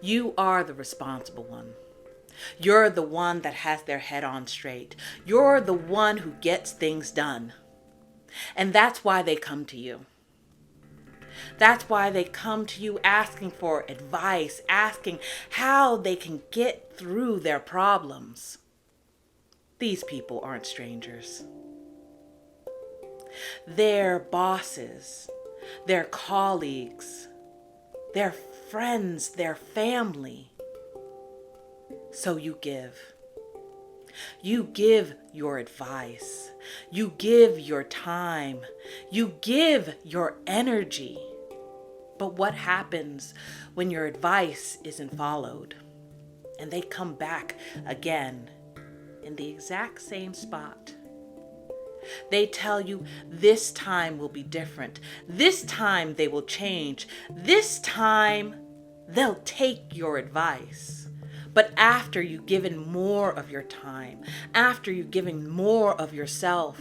You are the responsible one. You're the one that has their head on straight. You're the one who gets things done. And that's why they come to you. That's why they come to you asking for advice, asking how they can get through their problems. These people aren't strangers. They're bosses, they're colleagues, they're friends, they're family. So you give. You give your advice. You give your time. You give your energy. But what happens when your advice isn't followed? And they come back again in the exact same spot. They tell you this time will be different. This time they will change. This time they'll take your advice. But after you've given more of your time, after you've given more of yourself,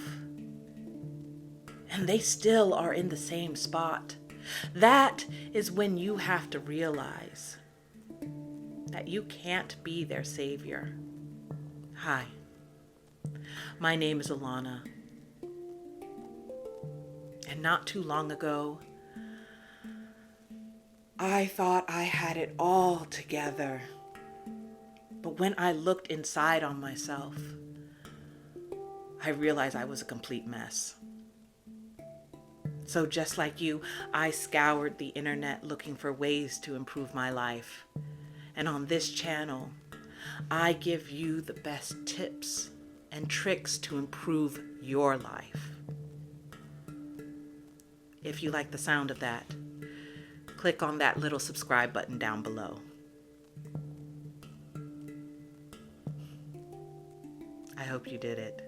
and they still are in the same spot, that is when you have to realize that you can't be their savior. Hi, my name is Alana. And not too long ago, I thought I had it all together. But when I looked inside on myself, I realized I was a complete mess. So just like you, I scoured the internet looking for ways to improve my life. And on this channel, I give you the best tips and tricks to improve your life. If you like the sound of that, click on that little subscribe button down below. I hope you did it.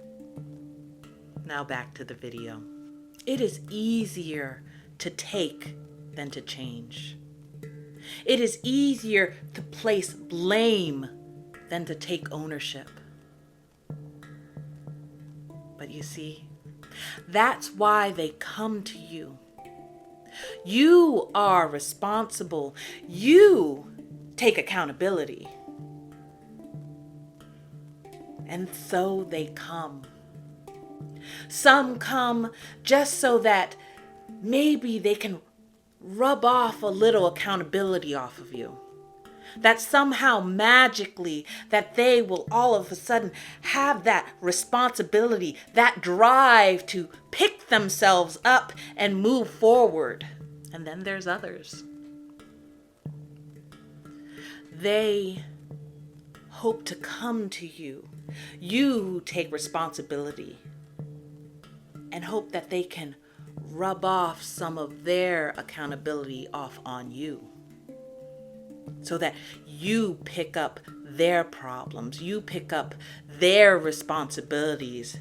Now back to the video. It is easier to take than to change. It is easier to place blame than to take ownership. But you see, that's why they come to you. You are responsible. You take accountability. And so they come. Some come just so that maybe they can rub off a little accountability off of you. That somehow magically that they will all of a sudden have that responsibility, that drive to pick themselves up and move forward. And then there's others. They hope to come to you. You take responsibility and hope that they can rub off some of their accountability off on you, so that you pick up their problems, you pick up their responsibilities,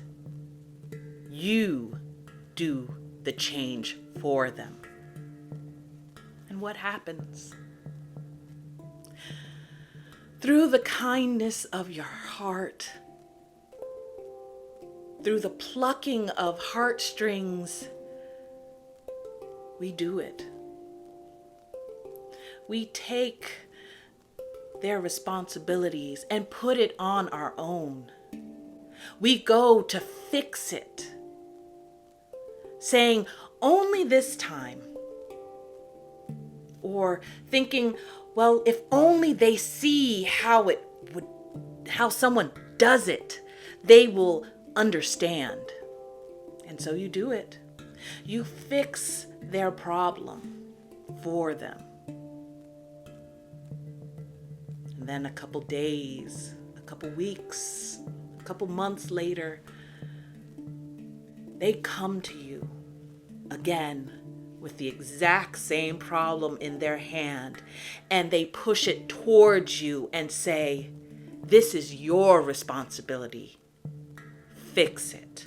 you do the change for them. And what happens? Through the kindness of your heart, through the plucking of heartstrings, we do it. We take their responsibilities and put it on our own. We go to fix it, saying, only this time. Or thinking, well, if only they see how someone does it, they will understand. And so you do it. You fix their problem for them. And then a couple days, a couple weeks, a couple months later, they come to you again with the exact same problem in their hand, and they push it towards you and say, this is your responsibility. Fix it.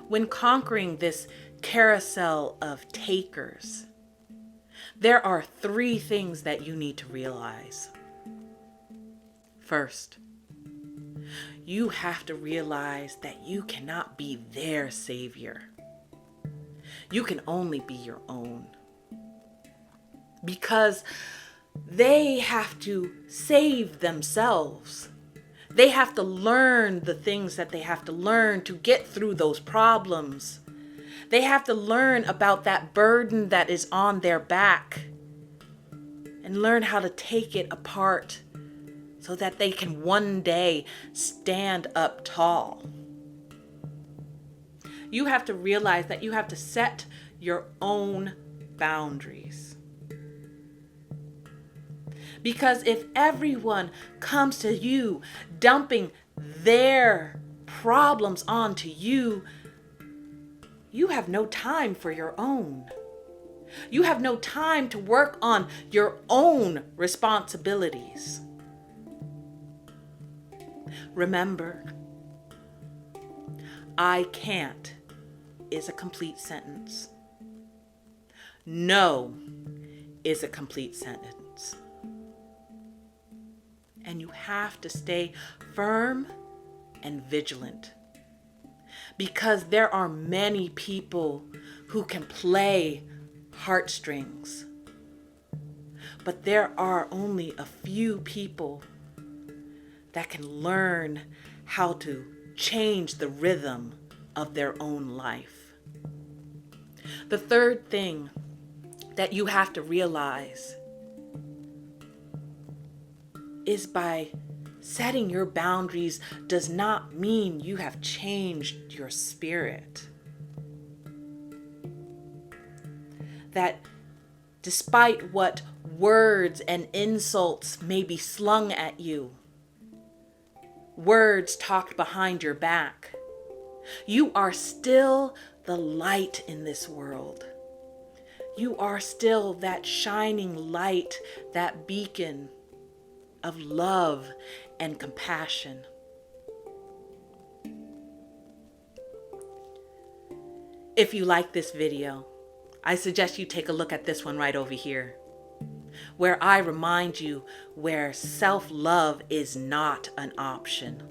When conquering this carousel of takers, there are 3 things that you need to realize. First, you have to realize that you cannot be their savior. You can only be your own. Because They have to save themselves. They have to learn the things that they have to learn to get through those problems. They have to learn about that burden that is on their back and learn how to take it apart so that they can one day stand up tall. You have to realize that you have to set your own boundaries. Because if everyone comes to you dumping their problems onto you, you have no time for your own. You have no time to work on your own responsibilities. Remember, I can't is a complete sentence. No is a complete sentence. And you have to stay firm and vigilant, because there are many people who can play heartstrings, but there are only a few people that can learn how to change the rhythm of their own life. The third thing that you have to realize is by setting your boundaries does not mean you have changed your spirit. That despite what words and insults may be slung at you, words talked behind your back, you are still the light in this world. You are still that shining light, that beacon of love and compassion. If you like this video, I suggest you take a look at this one right over here, where I remind you where self-love is not an option.